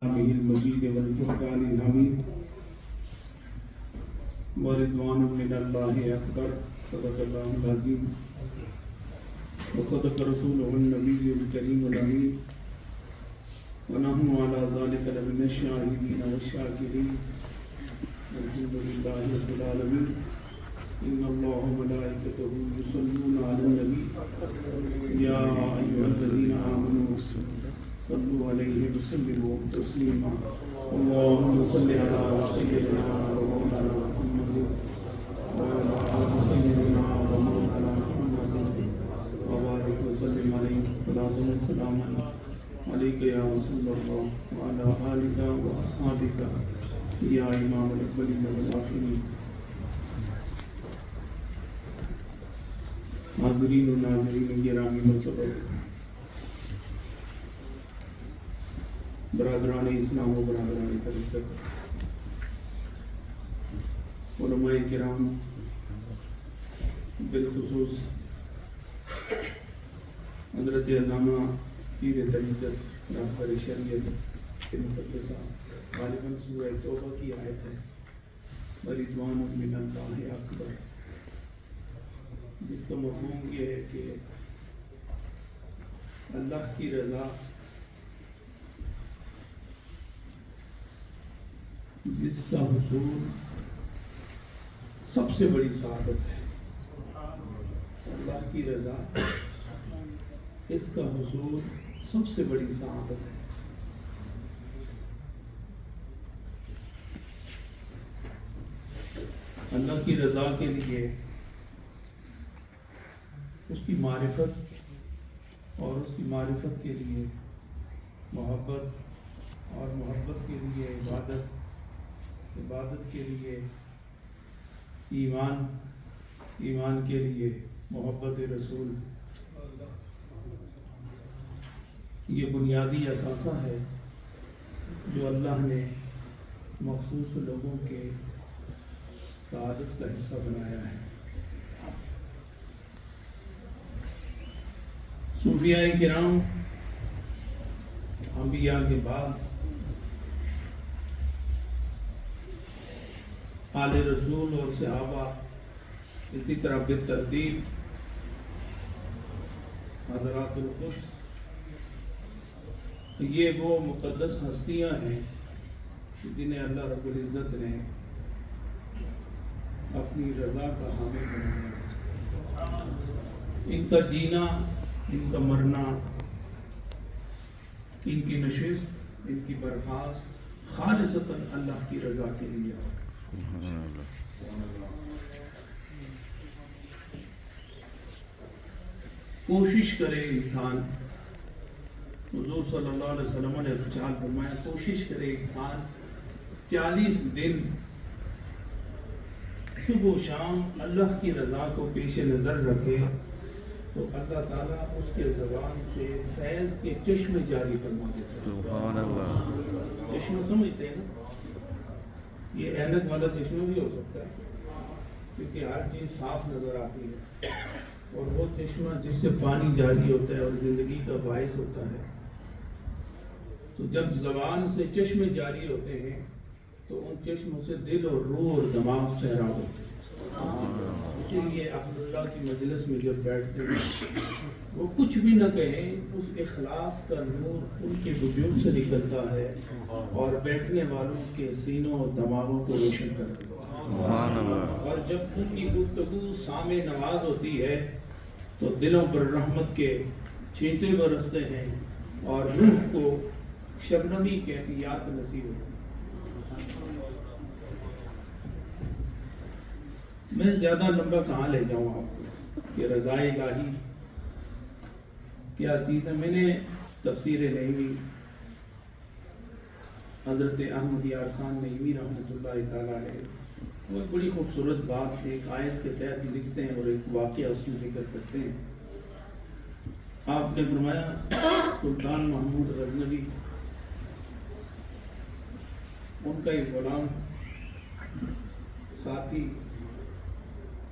به المجيد والفرقان الحميد ورضوان من الله أكبر صدق الله العظيم وصدق رسوله النبي الكريم الأمين ونحن على ذلك لمن الشاهدين والشاكرين الحمد لله رب العالمين إن الله وملائكته يصلون على النبي يا أيها الذين آمنوا صلوا عليه وسلموا تسليما اللهم صل على سيدنا ومولانا محمد وعلى آل سيدنا ومولانا محمد وبارك وسلم عليه صلاة والسلام عليك يا رسول الله وعلى آلك وأصحابك يا إمام الأولين والآخرين. حاضرین و ناظرین گرامی مرتبہ برادران اسلام و برادران طریقت، علماء کرام، بالخصوص حضرت علامہ پیر طریقت راہبر شریعت مقدسہ، غالباً سورہ توبہ کی آیت ہے وَرِضْوَانٌ مِّنَ اللَّهِ اکبر، جس کا مفہوم یہ ہے کہ اللہ کی رضا جس کا حصول سب سے بڑی سعادت ہے، اللہ کی رضا اس کا حصول سب سے بڑی سعادت ہے. اللہ کی رضا کے لیے اس کی معرفت اور اس کی معرفت کے لیے محبت اور محبت کے لیے عبادت، عبادت کے لیے ایمان، ایمان کے لیے محبت رسول، یہ بنیادی اثاثہ ہے جو اللہ نے مخصوص لوگوں کے سعادت کا حصہ بنایا ہے. صوفیاء کرام انبیاء کے بعد آل رسول اور صحابہ، اسی طرح بالترتیب حضرات القدس، یہ وہ مقدس ہستیاں ہیں جنہیں اللہ رب العزت نے اپنی رضا کا حامی بنایا. ان کا جینا، ان کا مرنا، ان کی نشست، ان کی برخاست خالصتاً اللہ کی رضا کے لیے. کوشش کرے انسان، حضور صلی اللہ علیہ وسلم نے ارشاد فرمایا کوشش کرے انسان 40 دن صبح و شام اللہ کی رضا کو پیش نظر رکھے تو اللہ تعالیٰ اس کے زبان سے فیض کے چشمے جاری فرما دیتا ہے. سبحان اللہ. چشمہ سمجھتے ہیں نا، یہ اینک والا چشمہ بھی ہو سکتا ہے کیونکہ ہر چیز صاف نظر آتی ہے، اور وہ چشمہ جس سے پانی جاری ہوتا ہے اور زندگی کا باعث ہوتا ہے. تو جب زبان سے چشمے جاری ہوتے ہیں تو ان چشموں سے دل اور روح اور دماغ سیراب ہوتے ہیں. اسی لیے عبداللہ کی مجلس میں جب بیٹھتے ہیں وہ کچھ بھی نہ کہیں، اس اخلاص کا نور ان کے وجود سے نکلتا ہے اور بیٹھنے والوں کے سینوں اور دماغوں کو روشن کرتا ہے. اور جب ان کی گفتگو سامع نواز ہوتی ہے تو دلوں پر رحمت کے چھینٹے برستے ہیں اور روح کو شبنمی کیفیات نصیب ہوتی ہیں. میں زیادہ لمبا کہاں لے جاؤں آپ کو کہ رضا الہی کیا چیز ہے. میں نے تفسیر نعیمی حضرت احمد یار خان نعیمی رحمۃ اللہ تعالیٰ علیہ، وہ ایک بڑی خوبصورت بات ایک آیت کے تحت لکھتے ہیں اور ایک واقعہ اس میں ذکر کرتے ہیں. آپ نے فرمایا سلطان محمود غزنوی، ان کا ایک غلام ساتھی،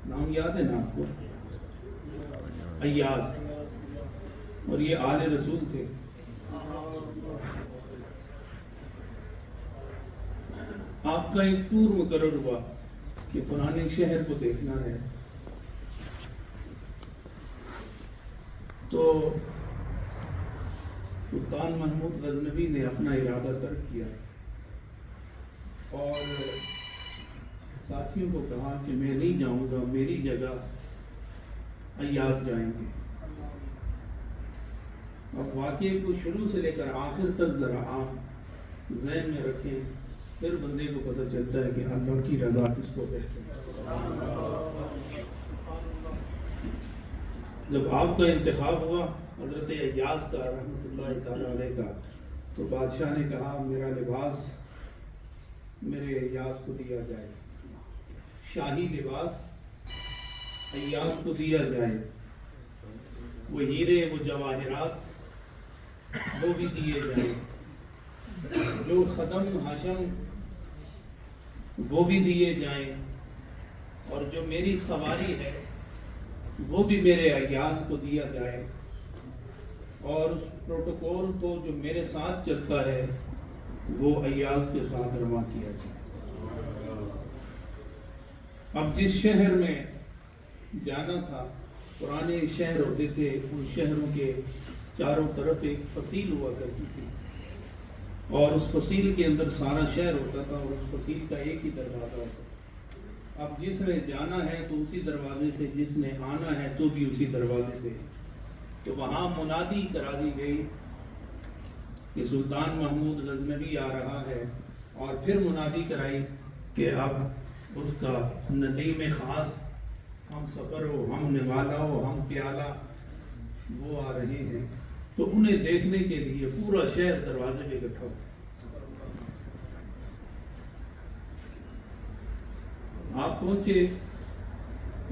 نام یاد ہے نا آپ کو، ایاز، اور یہ آل رسول تھے. آپ کا ایک ٹور مقرر ہوا کہ فلانے شہر کو دیکھنا ہے، تو سلطان محمود غزنوی نے اپنا ارادہ ترک کیا اور ساتھیوں کو کہا کہ میں نہیں جاؤں گا، میری جگہ ایاز جائیں گے۔ اب واقعے کو شروع سے لے کر آخر تک ذرا آپ ذہن میں رکھیں، پھر بندے کو پتہ چلتا ہے کہ اللہ کی رضا کس کو کہتے ہیں۔ جب آپ کا انتخاب ہوا حضرت ایاز کا رحمۃ اللہ تعالی علیہ کا، تو بادشاہ نے کہا میرا لباس میرے ایاز کو دیا جائے، شاہی لباس ایاز کو دیا جائے، وہ ہیرے وہ جواہرات وہ بھی دیے جائیں، جو خدم حشم وہ بھی دیے جائیں، اور جو میری سواری ہے وہ بھی میرے ایاز کو دیا جائے، اور اس پروٹوکول کو جو میرے ساتھ چلتا ہے وہ ایاز کے ساتھ رواں کیا جائے۔ اب جس شہر میں جانا تھا، پرانے شہر ہوتے تھے، ان شہروں کے چاروں طرف ایک فصیل ہوا کرتی تھی، اور اس فصیل کے اندر سارا شہر ہوتا تھا، اور اس فصیل کا ایک ہی دروازہ ہوتا تھا۔ اب جس نے جانا ہے تو اسی دروازے سے، جس نے آنا ہے تو بھی اسی دروازے سے۔ تو وہاں منادی کرا دی گئی کہ سلطان محمود غزنوی آ رہا ہے، اور پھر منادی کرائی کہ اب اس کا ندیم خاص، ہم سفر ہو، ہم نوالا ہو، ہم پیالہ، وہ آ رہے ہیں۔ تو انہیں دیکھنے کے لیے پورا شہر دروازے پہ اکٹھا ہو۔ آپ پہنچے،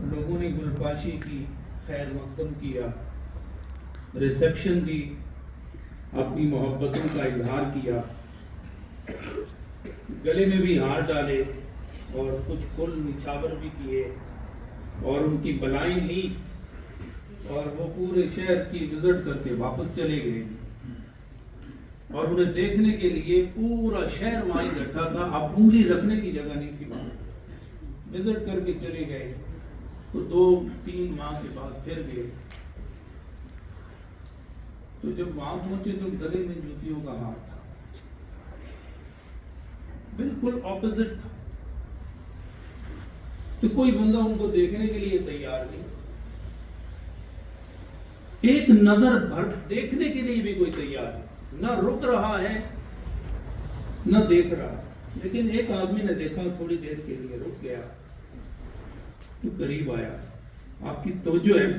لوگوں نے گلپاشی کی، خیر مقدم کیا، ریسیپشن دی، اپنی محبتوں کا اظہار کیا، گلے میں بھی ہار ڈالے اور کچھ پھول نچھاور بھی کیے، اور ان کی بلائیں لی، اور وہ پورے شہر کی وزٹ کر کے واپس چلے گئے، اور انہیں دیکھنے کے لیے پورا شہر وہاں اکٹھا تھا۔ اب انگلی رکھنے کی جگہ نہیں تھی، وزٹ کر کے چلے گئے۔ تو 2-3 ماہ کے بعد پھر گئے، تو جب وہاں پہنچے تو گلے میں جوتیوں کا ہار تھا، بالکل اپوزٹ تھا۔ تو کوئی بندہ ان کو دیکھنے کے لیے تیار نہیں، ایک نظر بھر دیکھنے کے لیے بھی کوئی تیار نہیں، نہ رک رہا ہے نہ دیکھ رہا۔ لیکن ایک آدمی نے دیکھا، تھوڑی دیر کے لیے رک گیا، تو قریب آیا۔ آپ کی توجہ ہے؟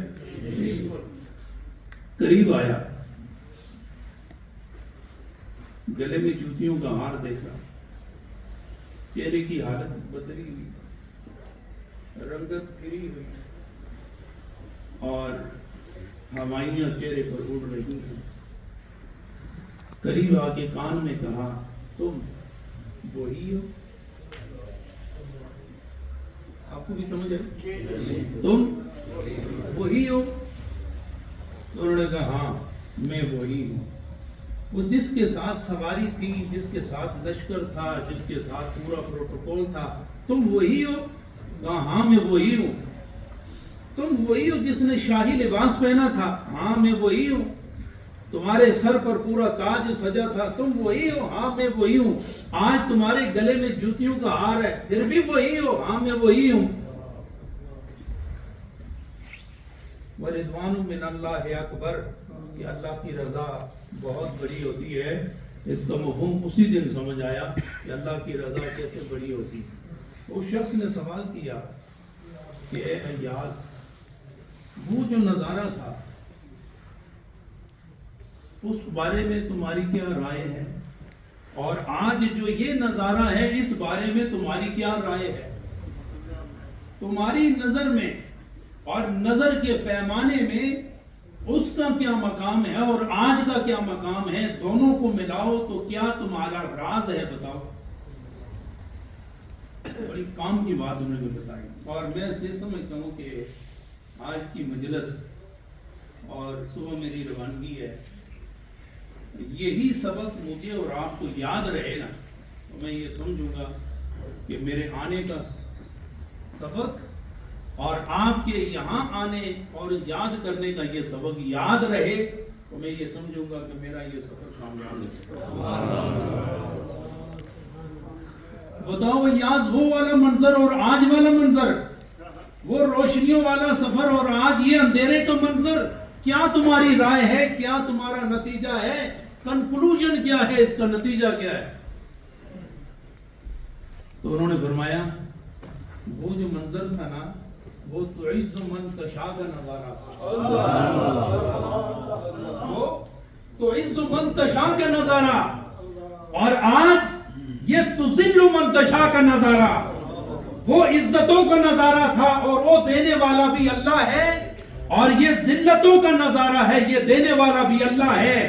قریب آیا، گلے میں جوتیوں کا ہار دیکھا، چہرے کی حالت بدلی ہوئی، رنگت پھری ہوئی، اور ہوائیاں چہرے پر اڑ رہی ہیں۔ قریب آ کے کان میں کہا تم وہی ہو؟ آپ کو بھی سمجھ آئی؟ تم وہی ہو؟ تو انہوں نے کہا ہاں میں وہی ہوں، وہ جس کے ساتھ سواری تھی، جس کے ساتھ لشکر تھا، جس کے ساتھ پورا پروٹوکول تھا، تم وہی ہو؟ کہا ہاں میں وہی ہوں۔ تم وہی ہو جس نے شاہی لباس پہنا تھا؟ ہاں میں وہی ہوں۔ تمہارے سر پر پورا تاج سجا تھا؟ تم وہی ہو؟ ہاں میں وہی ہوں۔ آج تمہارے گلے میں جوتیوں کا ہار ہے، پھر بھی وہی ہو؟ ہاں میں وہی ہوں۔ وَرِضْوَانٌ مِّنَ اللَّهِ أَكْبَرُ، یہ اللہ کی رضا بہت بڑی ہوتی ہے۔ اس کا مفہوم اسی دن سمجھ آیا کہ اللہ کی رضا کیسے بڑی ہوتی ہے۔ اس شخص نے سوال کیا کہ اے ایاز، وہ جو نظارہ تھا اس بارے میں تمہاری کیا رائے ہے، اور آج جو یہ نظارہ ہے اس بارے میں تمہاری کیا رائے ہے؟ تمہاری نظر میں اور نظر کے پیمانے میں اس کا کیا مقام ہے اور آج کا کیا مقام ہے؟ دونوں کو ملاؤ تو کیا تمہارا راز ہے، بتاؤ۔ بڑی کام کی بات انہوں نے بتائی، اور میں یہ سمجھتا ہوں کہ آج کی مجلس اور صبح میری روانگی ہے، یہی سبق مجھے اور آپ کو یاد رہے نا، تو میں یہ سمجھوں گا کہ میرے آنے کا سبق اور آپ کے یہاں آنے اور یاد کرنے کا یہ سبق یاد رہے تو میں یہ سمجھوں گا کہ میرا یہ سفر کامیاب ہے۔ بتاؤ بھائی، آج وہ والا منظر اور آج والا منظر، وہ روشنیوں والا سفر اور آج یہ اندھیرے کا منظر، کیا تمہاری رائے ہے؟ کیا تمہارا نتیجہ ہے؟ کنکلوژن کیا ہے؟ اس کا نتیجہ کیا ہے؟ تو انہوں نے فرمایا وہ جو منظر تھا نا، وہ تعز من تشاء کا نظارہ تھا، وہ تعز من تشاء کا نظارہ، اور آج یہ تذل من تشاء کا نظارہ، وہ عزتوں کا نظارہ تھا اور وہ دینے والا بھی اللہ ہے، اور یہ ذلتوں کا نظارہ ہے، یہ دینے والا بھی اللہ ہے۔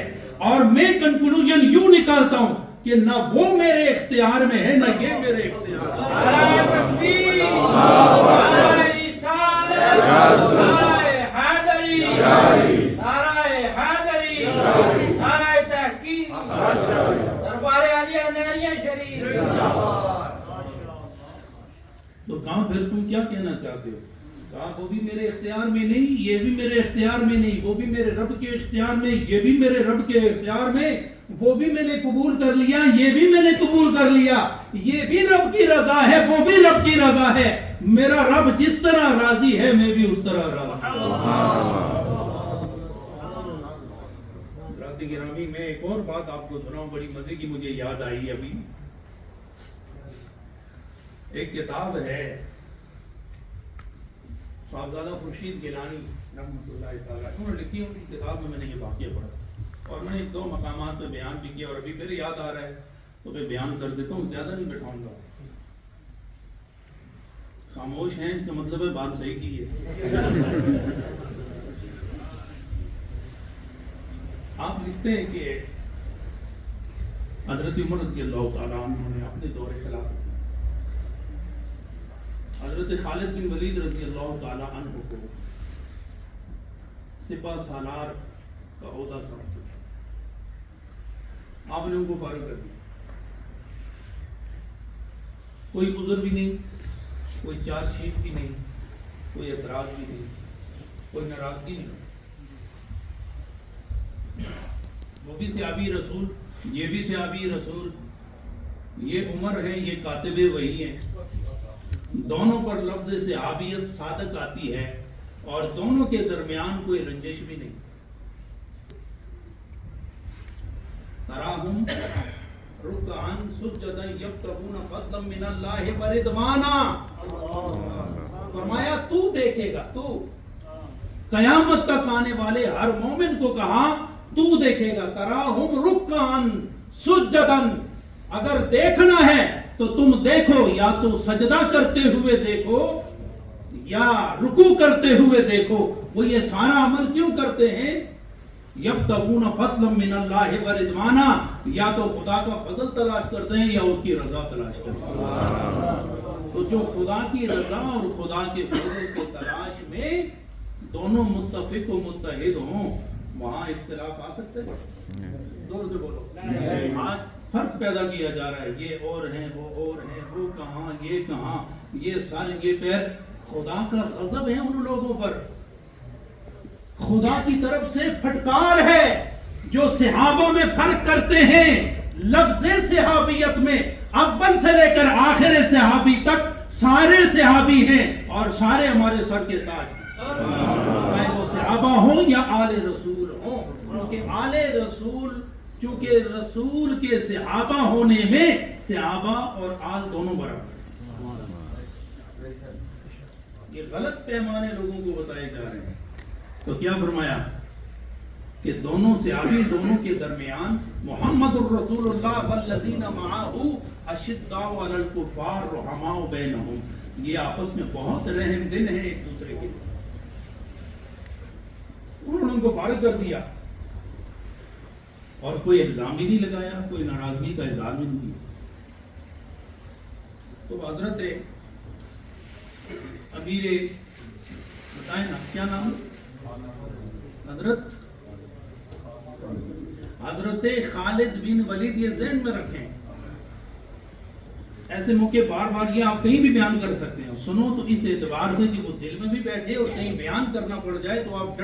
اور میں کنکلوژن یوں نکالتا ہوں کہ نہ وہ میرے اختیار میں ہے، نہ یہ میرے اختیار میں ہے۔ نعرہ تکبیر، نعرہ رسالت، نعرہ حیدری، نعرہ حیدری، نعرہ تحقیق، دربار عالیہ نعریہ شریف۔ تو کہاں پھر تم کیا کہنا چاہتے ہو؟ کہا وہ بھی میرے اختیار میں نہیں، یہ بھی میرے اختیار میں نہیں، وہ بھی میرے رب کے اختیار میں، یہ بھی میرے رب کے اختیار میں، وہ بھی میں نے قبول کر لیا، یہ بھی میں نے قبول کر لیا، یہ بھی رب کی رضا ہے، وہ بھی رب کی رضا ہے، میرا رب جس طرح راضی ہے میں بھی اس طرح راضی ہوں۔ حضرات گرامی، میں ایک اور بات آپ کو سناؤں، بڑی مزے کی مجھے یاد آئی ابھی۔ ایک کتاب ہے صاحبزادہ خورشید گیلانی رحمۃ اللہ تعالیٰ، انہوں نے لکھی، ان کی کتاب میں نے یہ واقعہ پڑھا اور میں نے ایک دو مقامات پہ بیان بھی کیا، اور ابھی پھر یاد آ رہا ہے تو میں بیان کر دیتا ہوں، زیادہ نہیں بٹھاؤں گا۔ خاموش ہیں اس کا مطلب ہے بات صحیح کی ہے۔ آپ لکھتے ہیں کہ حضرت عمر رضی اللہ تعالیٰ عنہ نے اپنے دور خلافت حضرت خالد بن ولید رضی اللہ تعالیٰ عنہ کو سپہ سالار کا عہدہ تھا، آپ نے ان کو فارغ کر دیا، کوئی عذر بھی نہیں، کوئی چارج شیٹ بھی نہیں، کوئی اعتراض بھی نہیں، کوئی ناراضگی نہیں۔ وہ بھی صحابی رسول، یہ بھی صحابی رسول، یہ عمر ہے، یہ کاتب وحی ہیں، دونوں پر لفظ صحابیت صادق آتی ہے اور دونوں کے درمیان کوئی رنجش بھی نہیں۔ تراہم رکعن سجدا یبتغون فضلا من اللہ ورضوانا، فرمایا تو دیکھے گا، تو قیامت تک آنے والے ہر مومن کو کہا تو دیکھے گا، تراہم رکعن سجدا، اگر دیکھنا ہے تو تم دیکھو، یا تو سجدہ کرتے ہوئے دیکھو یا رکوع کرتے ہوئے دیکھو۔ وہ یہ سارا عمل کیوں کرتے ہیں؟ یبتغون فضلا من اللہ ورضوانا، یا تو خدا کا فضل تلاش کرتے ہیں یا اس کی رضا تلاش کرتے ہیں۔ تو جو خدا کی رضا اور خدا کے فضل کے تلاش میں دونوں متفق و متحد ہوں، وہاں اختلاف آ سکتے ہیں؟ زور سے بولو۔ آج فرق پیدا کیا جا رہا ہے، یہ اور ہیں، وہ اور ہیں، وہ کہاں، یہ کہاں، یہ سارے یہ پیر۔ خدا کا غضب ہے ان لوگوں پر، خدا کی طرف سے پھٹکار ہے جو صحابوں میں فرق کرتے ہیں۔ لفظ صحابیت میں اول سے لے کر آخر صحابی تک سارے صحابی ہیں اور سارے ہمارے سر کے تاج ہیں، چاہے وہ صحابہ ہوں یا آل رسول ہوں، کیونکہ آل رسول، چونکہ رسول کے صحابہ ہونے میں صحابہ اور آل دونوں برابر ہیں۔ یہ غلط پیمانے لوگوں کو بتائے جا رہے ہیں۔ تو کیا فرمایا کہ دونوں صحابی، دونوں کے درمیان محمد الرسول اللہ والذین معہ اشداء علی الکفار رحماء بینہم، یہ آپس میں بہت رحم دل ہیں ایک دوسرے کے۔ انہوں نے ان کو فارغ کر دیا اور کوئی الزام بھی نہیں لگایا، کوئی ناراضگی کا اظہار بھی نہیں کیا۔ تو حضرت امیر، بتائیں نا کیا نام ہے؟ حضرت خالد بن ولید، یہ ذہن میں رکھیں، ایسے موقع بار بار یہ آپ کہیں بھی بیان کر سکتے ہیں، سنو تو اس اعتبار سے کہ وہ دل میں بھی بیٹھے اور کہیں بیان کرنا پڑ جائے تو آپ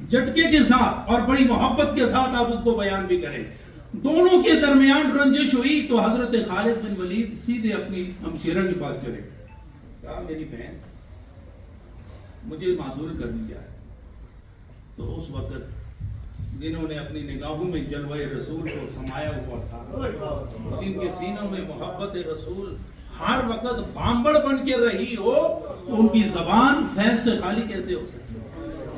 جھٹکے کے ساتھ اور بڑی محبت کے ساتھ آپ اس کو بیان بھی کریں۔ دونوں کے درمیان رنجش ہوئی تو حضرت خالد بن ولید سیدھے اپنی ہمشیرہ کے پاس چلے گئے، کہا میری بہن مجھے معذور کر دیا ہے۔ تو اس وقت جنہوں نے اپنی نگاہوں میں جلوہ رسول کو سمایا ہوا تھا، جن کے سینوں میں محبت رسول ہر وقت بامبڑ بن کے رہی ہو، ان کی زبان فیض سے خالی کیسے ہو سکتی ہے؟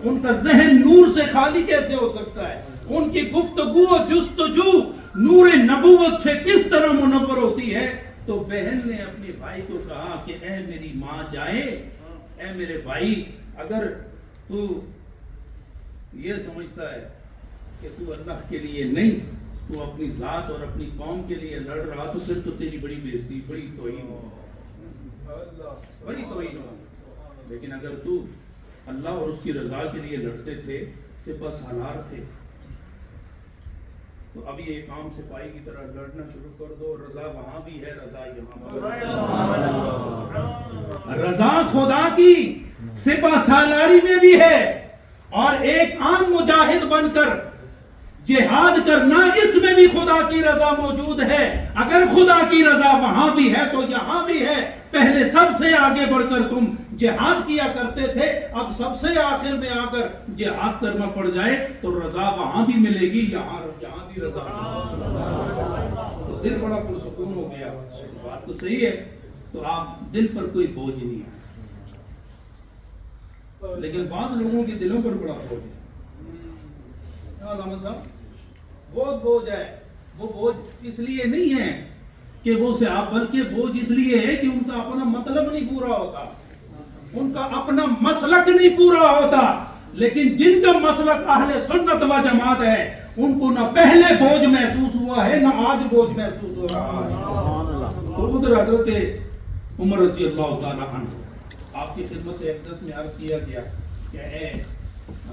ان کا ذہن نور سے خالی کیسے ہو سکتا ہے؟ ان کی گفتگو و جستجو نور نبوت سے کس طرح منور ہوتی ہے؟ تو بہن نے اپنے بھائی کو کہا کہ اے میری ماں جائے، اے میرے بھائی، اگر تو یہ سمجھتا ہے کہ تو اللہ کے لیے نہیں، تو اپنی ذات اور اپنی قوم کے لیے لڑ رہا، تو پھر تو تیری بڑی بےزتی، بڑی توہین ہو، بڑی توہین ہو۔ لیکن اگر تو اللہ اور اس کی رضا کے لیے لڑتے تھے، سپہ سالار تھے، تو اب یہ ایک عام سپاہی کی طرح لڑنا شروع کر دو، رضا وہاں بھی ہے، رضا یہاں بھی۔ رضا خدا کی سپہ سالاری میں بھی ہے، اور ایک عام مجاہد بن کر جہاد کرنا، اس میں بھی خدا کی رضا موجود ہے۔ اگر خدا کی رضا وہاں بھی ہے تو یہاں بھی ہے۔ پہلے سب سے آگے بڑھ کر تم جہاد کیا کرتے تھے، اب سب سے آخر میں آ کر جہاد کرنا پڑ جائے تو رضا وہاں بھی ملے گی، یہاں بھی رضا۔ تو دل بڑا پرسکون ہو گیا، بات تو صحیح ہے، تو آپ دل پر کوئی بوجھ نہیں ہے۔ لیکن بعض لوگوں کے دلوں پر بڑا بوجھ ہے، علامہ صاحب بہت بوجھ ہے۔ وہ بوجھ اس لیے نہیں ہے کہ وہ صاحب، بلکہ بوجھ اس لیے ہے کہ ان کا اپنا مطلب نہیں پورا ہوتا، ان کا اپنا مسلک نہیں پورا ہوتا۔ لیکن جن کا مسلک اہل سنت و جماعت ہے، ان کو نہ پہلے بوجھ محسوس ہوا ہے، نہ آج بوجھ محسوس ہو رہا ہے۔ تو ادھر حضرت عمر رضی اللہ تعالیٰ عنہ، آپ کی خدمت اقدس میں عرض کیا گیا کہ اے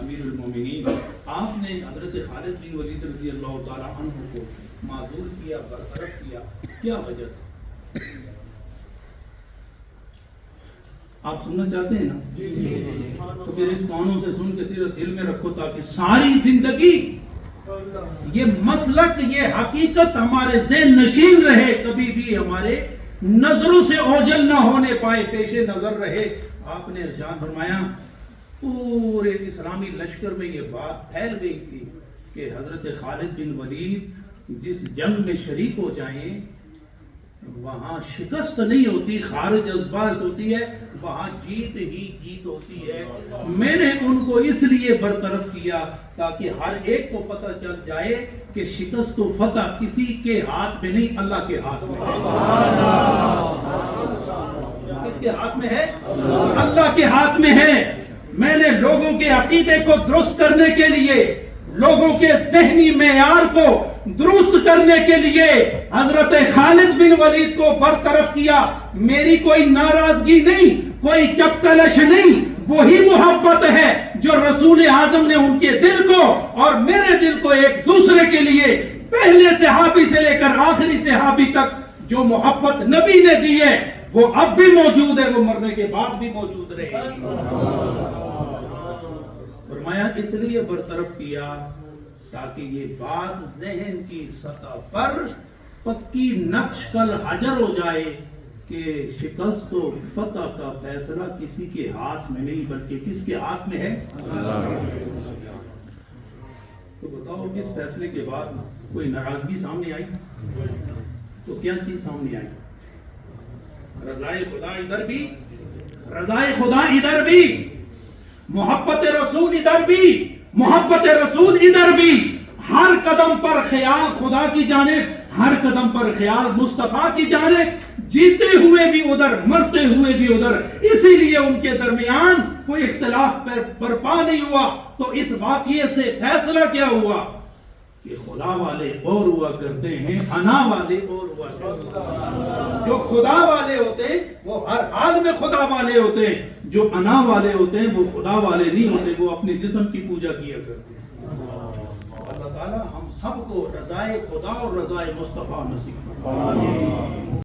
امیر المومنین، آپ نے حضرت خالد بن ولید رضی اللہ تعالیٰ عنہ کو معذور کیا، برطرف کیا، کیا وجہ؟ آپ سننا چاہتے ہیں نا؟ تو پھر اس کانوں سے سن کے صرف دل میں رکھو، تاکہ ساری زندگی یہ مسلک، یہ حقیقت ہمارے ذہن نشین رہے، کبھی بھی ہمارے نظروں سے اوجل نہ ہونے پائے، پیش نظر رہے۔ آپ نے ارشاد فرمایا، پورے اسلامی لشکر میں یہ بات پھیل گئی تھی کہ حضرت خالد بن ولید جس جنگ میں شریک ہو جائیں، وہاں شکست نہیں ہوتی، خارج از باس ہوتی ہے، وہاں جیت ہی جیت ہوتی ہے۔ میں نے ان کو اس لیے برطرف کیا تاکہ ہر ایک کو پتہ چل جائے کہ شکست و فتح کسی کے ہاتھ میں نہیں، اللہ کے ہاتھ میں ہے۔ کس کے ہاتھ میں ہے؟ اللہ کے ہاتھ میں ہے۔ میں نے لوگوں کے عقیدے کو درست کرنے کے لیے، لوگوں کے ذہنی معیار کو درست کرنے کے لیے حضرت خالد بن ولید کو برطرف کیا۔ میری کوئی ناراضگی نہیں، کوئی چپکلش نہیں، وہی محبت ہے جو رسول اعظم نے ان کے دل کو اور میرے دل کو ایک دوسرے کے لیے، پہلے صحابی سے لے کر آخری صحابی تک جو محبت نبی نے دی ہے، وہ اب بھی موجود ہے، وہ مرنے کے بعد بھی موجود رہے گی۔ فرمایا اس لیے برطرف کیا تاکہ یہ بات ذہن کی سطح پر پکی نقش کل حجر ہو جائے کہ شکست و فتح کا فیصلہ کسی کے ہاتھ میں نہیں، بلکہ کس کے ہاتھ میں ہے؟ تو بتاؤ، اس فیصلے کے بعد کوئی ناراضگی سامنے آئی تو کیا چیز سامنے آئی؟ رضائے خدا ادھر بھی، رضائے خدا ادھر بھی، محبت رسول ادھر بھی، محبت رسول ادھر بھی، ہر قدم پر خیال خدا کی جانب، ہر قدم پر خیال مصطفیٰ کی جانب، جیتے ہوئے بھی ادھر، مرتے ہوئے بھی ادھر۔ اسی لیے ان کے درمیان کوئی اختلاف برپا نہیں ہوا۔ تو اس واقعے سے فیصلہ کیا ہوا کہ خدا والے اور ہوا کرتے ہیں، انا والے اور ہوا کرتے ہیں۔ جو خدا والے ہوتے ہیں وہ ہر حال میں خدا والے ہوتے ہیں، جو انا والے ہوتے ہیں وہ خدا والے نہیں ہوتے، وہ اپنے جسم کی پوجا کیا کرتے ہیں۔ اللہ تعالی ہم سب کو رضائے خدا اور رضائے مصطفیٰ نصیب فرمائے۔